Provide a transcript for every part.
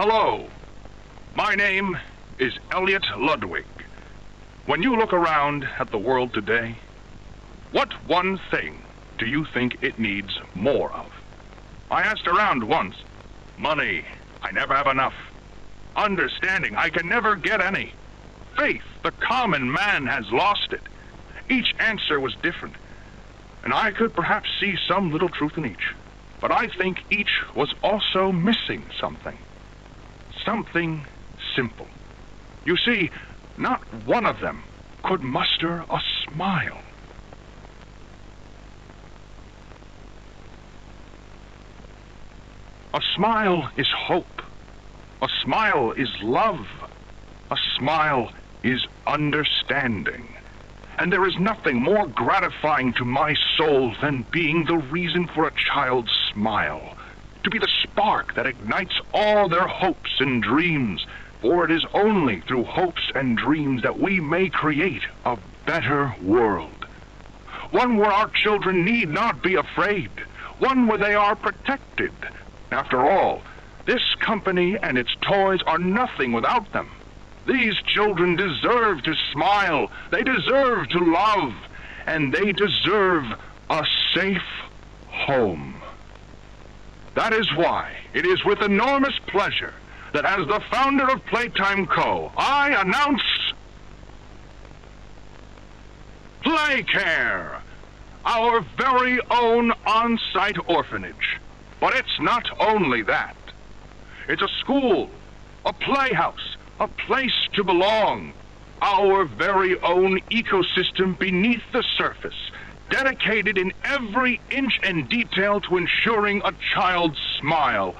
Hello, my name is Elliot Ludwig. When you look around at the world today, what one thing do you think it needs more of? I asked around once. Money, I never have enough. Understanding, I can never get any. Faith, the common man has lost it. Each answer was different, and I could perhaps see some little truth in each. But I think each was also missing something. Something simple. You see, not one of them could muster a smile. A smile is hope. A smile is love. A smile is understanding. And there is nothing more gratifying to my soul than being the reason for a child's smile, to be the spark that ignites all their hopes and dreams, for it is only through hopes and dreams that we may create a better world. One where our children need not be afraid, one where they are protected. After all, this company and its toys are nothing without them. These children deserve to smile, they deserve to love, and they deserve a safe home. That is why it is with enormous pleasure that as the founder of Playtime Co., I announce Playcare, our very own on-site orphanage. But it's not only that. It's a school, a playhouse, a place to belong, our very own ecosystem beneath the surface, dedicated in every inch and detail to ensuring a child's smile.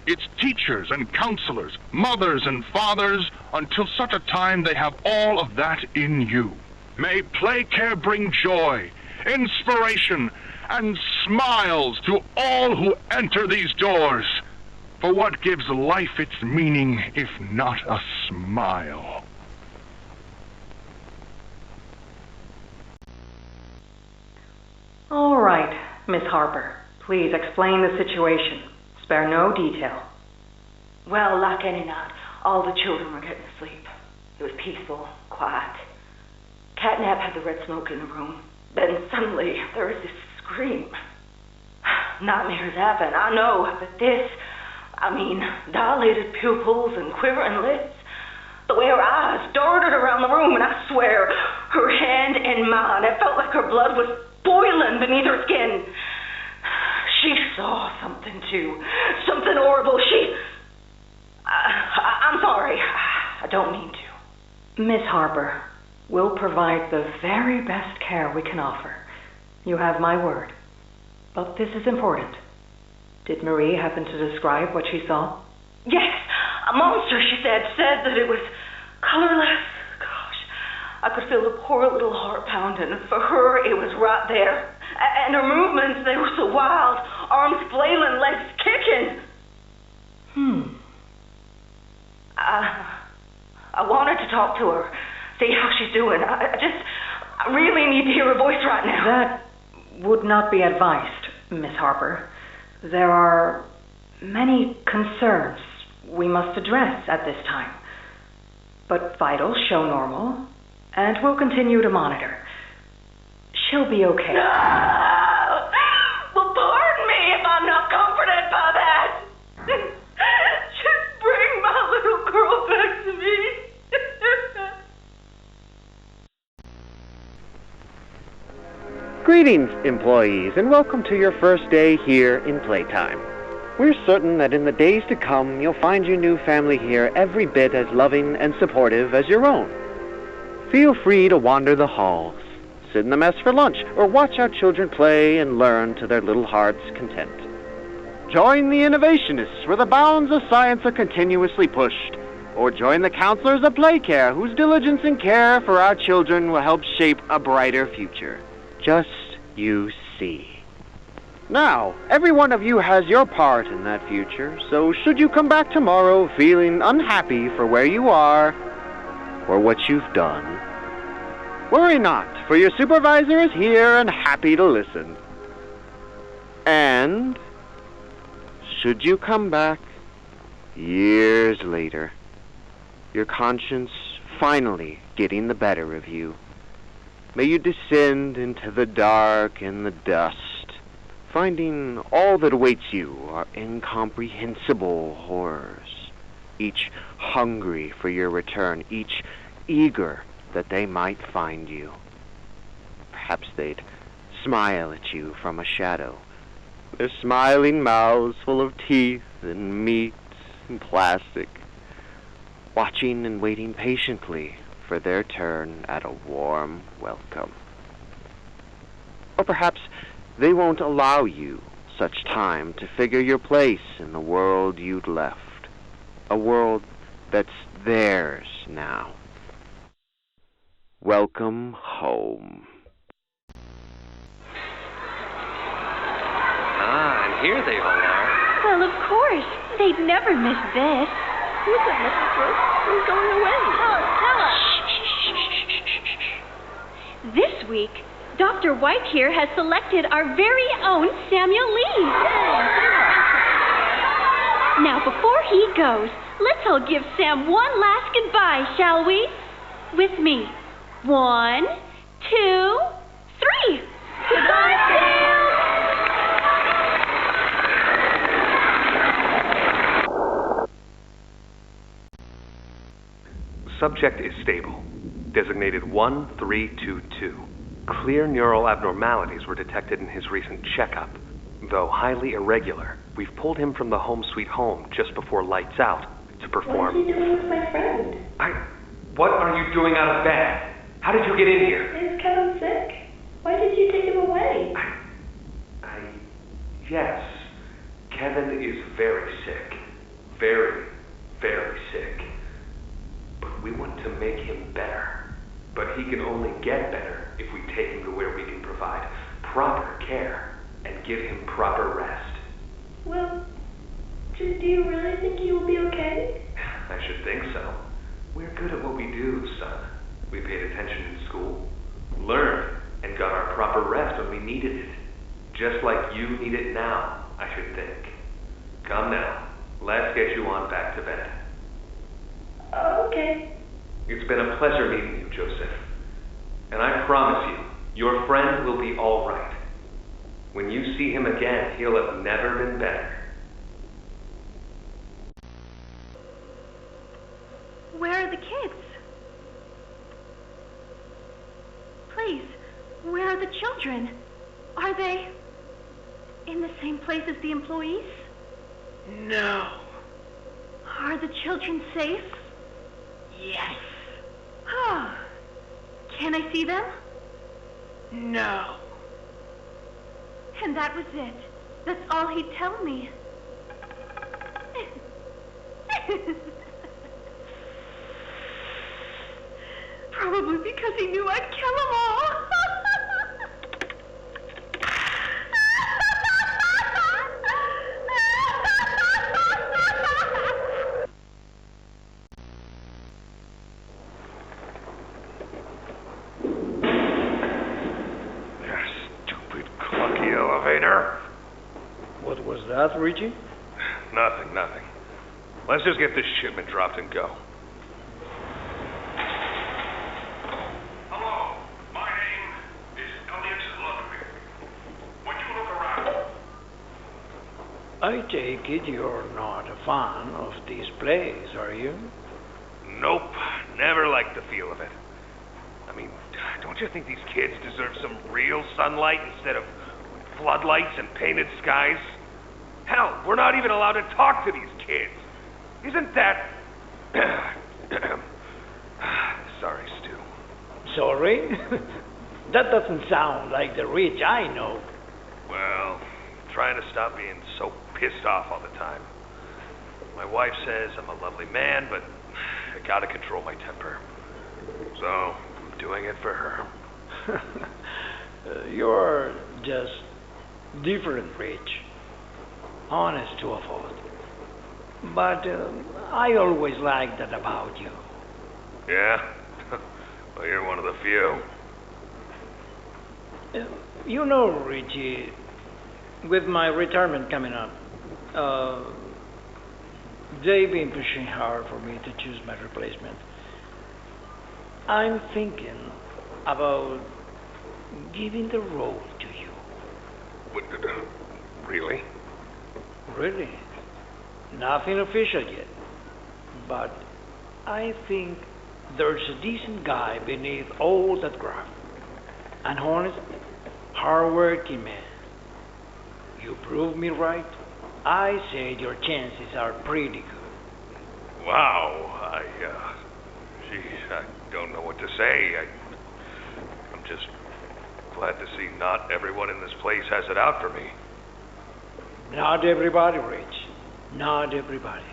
Its teachers and counselors, mothers and fathers, until such a time they have all of that in you. May Playcare bring joy, inspiration, and smiles to all who enter these doors. For what gives life its meaning if not a smile? All right, Miss Harper. Please explain the situation. Spare no detail. Well, like any night, all the children were getting asleep. It was peaceful, quiet. Catnap had the red smoke in the room. Then suddenly, there was this scream. Nightmares happen, I know, but this, dilated pupils and quivering lips. The way her eyes darted around the room, and I swear, her hand in mine, it felt like her blood was boiling beneath her skin. She saw something too, something horrible. I'm sorry, I don't mean to. Miss Harper, we'll provide the very best care we can offer. You have my word. But this is important. Did Marie happen to describe what she saw? Yes, a monster, she said that it was colorless. Gosh, I could feel the poor little heart pounding. For her, it was right there. And her movements, they were so wild. Arms flailing, legs kicking. I wanted to talk to her, see how she's doing. I really need to hear her voice right now. That would not be advised, Miss Harper. There are many concerns we must address at this time. But vitals show normal, and we'll continue to monitor. She'll be okay. No! Well, pardon me if I'm not comforted by that. Just bring my little girl back to me. Greetings, employees, and welcome to your first day here in Playtime. We're certain that in the days to come, you'll find your new family here every bit as loving and supportive as your own. Feel free to wander the halls, sit in the mess for lunch, or watch our children play and learn to their little hearts' content. Join the innovationists where the bounds of science are continuously pushed, or join the counselors of Playcare whose diligence and care for our children will help shape a brighter future. Just you see. Now, every one of you has your part in that future, so should you come back tomorrow feeling unhappy for where you are or what you've done, worry not, for your supervisor is here and happy to listen. And should you come back Years later, your conscience finally getting the better of you, may you descend into the dark and the dust, finding all that awaits you are incomprehensible horrors, each hungry for your return, each eager that they might find you. Perhaps they'd smile at you from a shadow, their smiling mouths full of teeth and meat and plastic, watching and waiting patiently for their turn at a warm welcome. Or perhaps they won't allow you such time to figure your place in the world you'd left, a world that's theirs now. Welcome home. Ah, and here they all are. Well, of course. They'd never miss this. Who's that, Mrs. Brooks? Who's going away? Tell us. This week, Dr. White here has selected our very own Samuel Lee. Now, before he goes, let's all give Sam one last goodbye, shall we? With me. 1, 2, 3. Goodbye, Sam! Subject is stable. Designated 1322. Clear neural abnormalities were detected in his recent checkup. Though highly irregular, we've pulled him from the home sweet home just before lights out to perform... What is he doing with my friend? What are you doing out of bed? How did you get in here? Is Kevin sick? Why did you take him away? Yes. Kevin is very sick. Very, very sick. But we want to make him better. But he can only get better if we take him to where we can provide proper care and give him proper rest. Well, do you really think he will be okay? I should think so. We're good at what we do, son. We paid attention in school, learned, and got our proper rest when we needed it. Just like you need it now, I should think. Come now, let's get you on back to bed. Okay. It's been a pleasure meeting you, Joseph. And I promise you, your friend will be all right. When you see him again, he'll have never been better. Where are the kids? Please, where are the children? Are they in the same place as the employees? No. Are the children safe? Yes. Oh. Can I see them? No. And that was it. That's all he'd tell me. Probably because he knew I'd kill them all. Stupid clunky elevator. What was that, Richie? Nothing. Let's just get this shipment dropped and go. Hello, my name is Elliot Ludwig. Would you look around? I take it you're not a fan of these plays, are you? Nope, never liked the feel of it. I mean, don't you think these kids deserve some real sunlight instead of floodlights and painted skies? Hell, we're not even allowed to talk to these kids. Isn't that... Sorry, Stu. Sorry? That doesn't sound like the Rich I know. Well, trying to stop being so pissed off all the time. My wife says I'm a lovely man, but I gotta control my temper. So, I'm doing it for her. You're just different, Rich. Honest to a fault. But I always liked that about you. Yeah? Well, you're one of the few. You know, Richie, with my retirement coming up, They've been pushing hard for me to choose my replacement. I'm thinking about giving the role to you. Really? Really? Nothing official yet. But I think there's a decent guy beneath all that graft. An honest, hard-working man. You prove me right. I say your chances are pretty good. Wow, I don't know what to say. I'm just glad to see not everyone in this place has it out for me. Not everybody, Rich. Not everybody.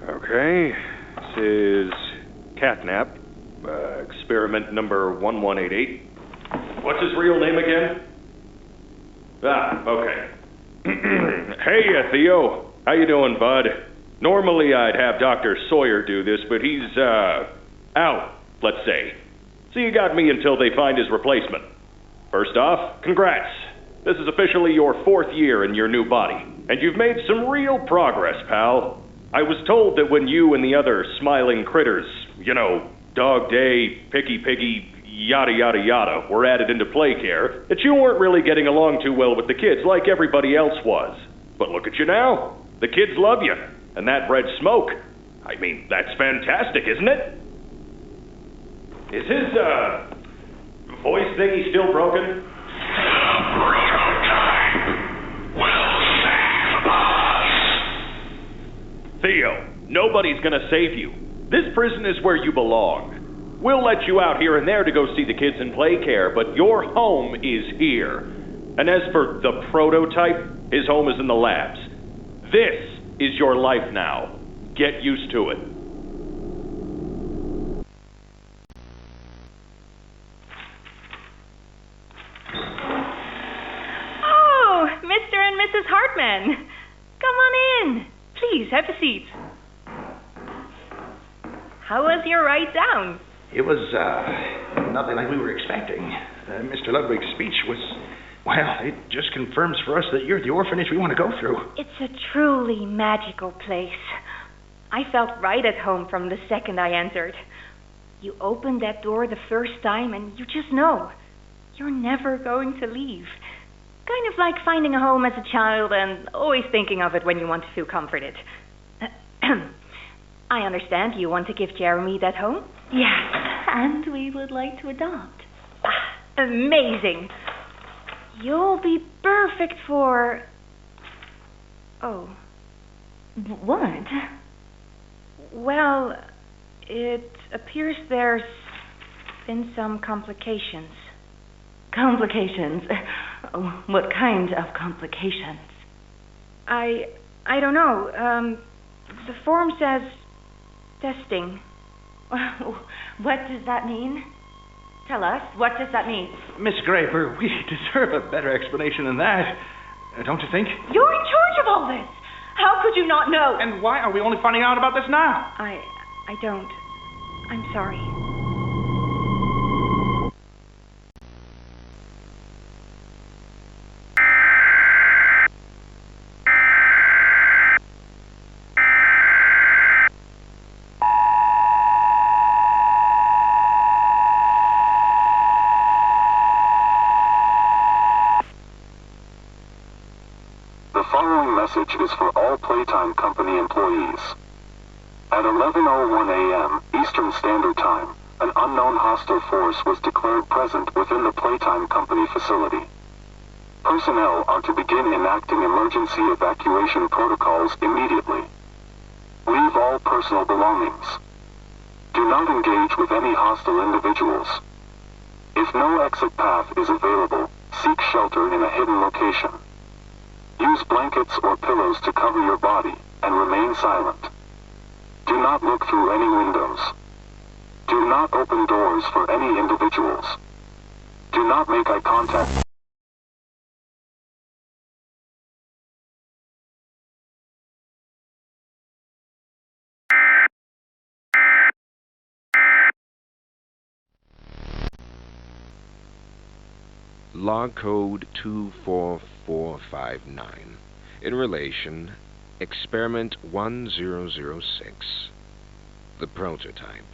Okay, this is Catnap, experiment number 1188. What's his real name again? Okay. Hey, Theo. How you doing, bud? Normally I'd have Dr. Sawyer do this, but he's, out, let's say. So you got me until they find his replacement. First off, congrats. This is officially your 4th year in your new body, and you've made some real progress, pal. I was told that when you and the other smiling critters, Dog Day, Picky Piggy, yada yada yada, were added into play care, that you weren't really getting along too well with the kids like everybody else was. But look at you now. The kids love you. And that red smoke, I mean, that's fantastic, isn't it? Is his, voice thingy still broken? Theo, nobody's gonna save you. This prison is where you belong. We'll let you out here and there to go see the kids in play care, but your home is here. And as for the prototype, his home is in the labs. This is your life now. Get used to it. Oh, Mr. and Mrs. Hartman. Come on in. Please, have a seat. How was your ride down? It was, nothing like we were expecting. Mr. Ludwig's speech was, well, it just confirms for us that you're the orphanage we want to go through. It's a truly magical place. I felt right at home from the second I entered. You open that door the first time and you just know you're never going to leave. Kind of like finding a home as a child and always thinking of it when you want to feel comforted. I understand you want to give Jeremy that home? Yes, and we would like to adopt. Amazing. You'll be perfect for... Oh. What? Well, it appears there's been some complications. Complications? What kind of complications? I don't know. The form says testing. What does that mean? Tell us, what does that mean? Miss Graper, we deserve a better explanation than that. Don't you think? You're in charge of all this. How could you not know? And why are we only finding out about this now? I don't. I'm sorry. The following message is for all Playtime Company employees. At 11:01 a.m. Eastern Standard Time, an unknown hostile force was declared present within the Playtime Company facility. Personnel are to begin enacting emergency evacuation protocols immediately. Leave all personal belongings. Do not engage with any hostile individuals. If no exit path is available, seek shelter in a hidden location. Use blankets or pillows to cover your body, and remain silent. Do not look through any windows. Do not open doors for any individuals. Do not make eye contact. Log code 24459. In relation, experiment 1006. The prototype.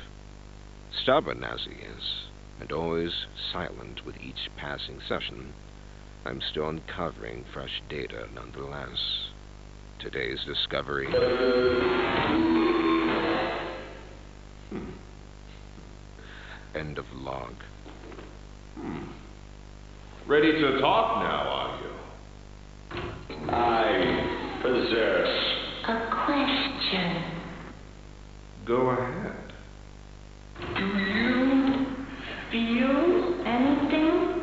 Stubborn as he is, and always silent with each passing session, I'm still uncovering fresh data nonetheless. Today's discovery. End of log. Ready to talk now, are you? I possess A question. Go ahead. Do you feel anything?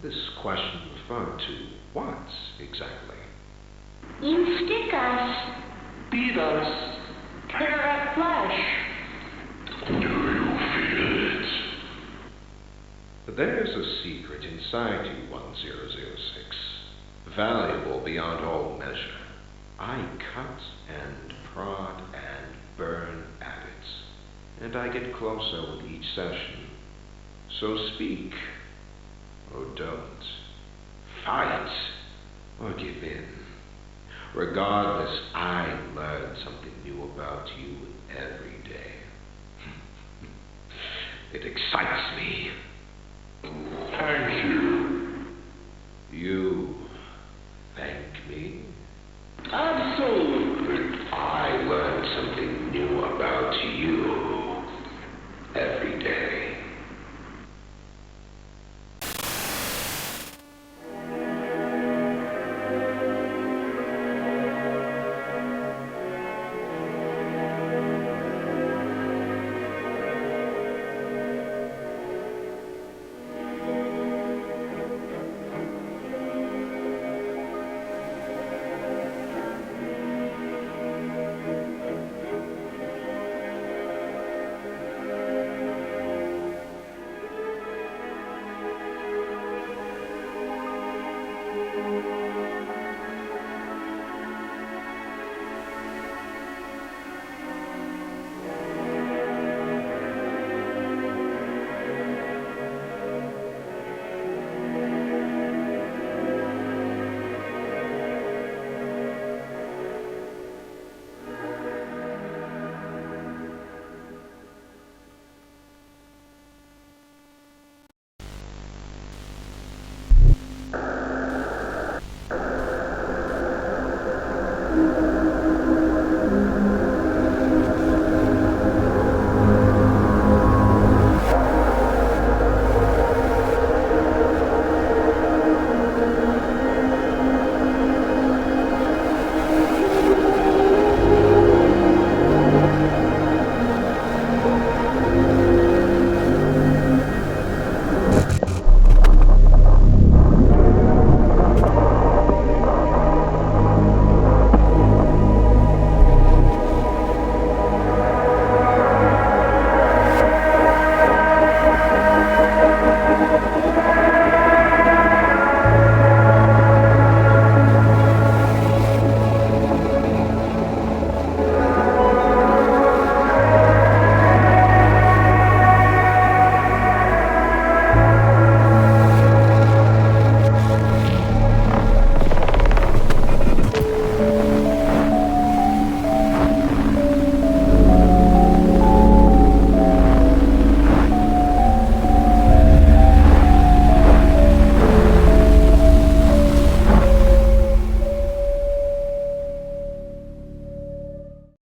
This question referred to what exactly? You stick us, beat us, tear at flesh. Do you feel it? There's a secret inside you, 1006. Valuable beyond all measure. I cut and prod and burn at it, and I get closer with each session. So speak, or don't. Fight, or give in. Regardless, I learn something new about you every day. It excites me. Thank you. You